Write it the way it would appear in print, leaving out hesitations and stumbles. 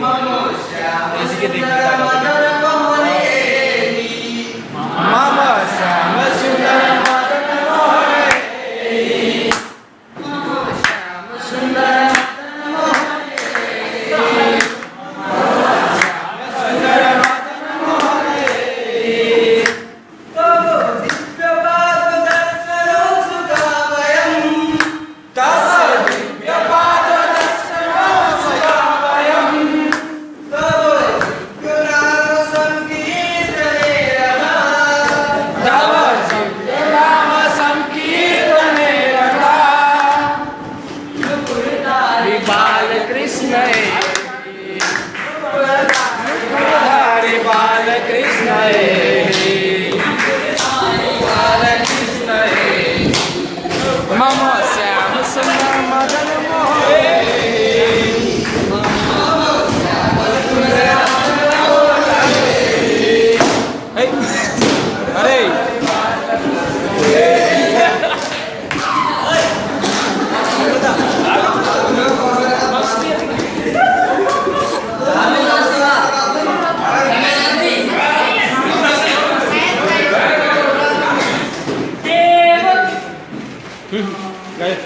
Sige, Mama Shama Sundar Madan Mohare. Mama Shama Sundar Madan Mohare. Mama Shama Sundar Madan Mohare. Tavo Divya Pada Darshanam Sukhavayam. Tavo Divya Pada Darshanam Sukhavayam. Tavo Divya Nama Sankirtane Rama. Tavo Divya Nama Sankirtane Rama. Nukudhari Balakrishna Nukudhari Balakrishna Balakrishna Mama Shama Sundar Madan Mohare. Hey, Hare. Guys.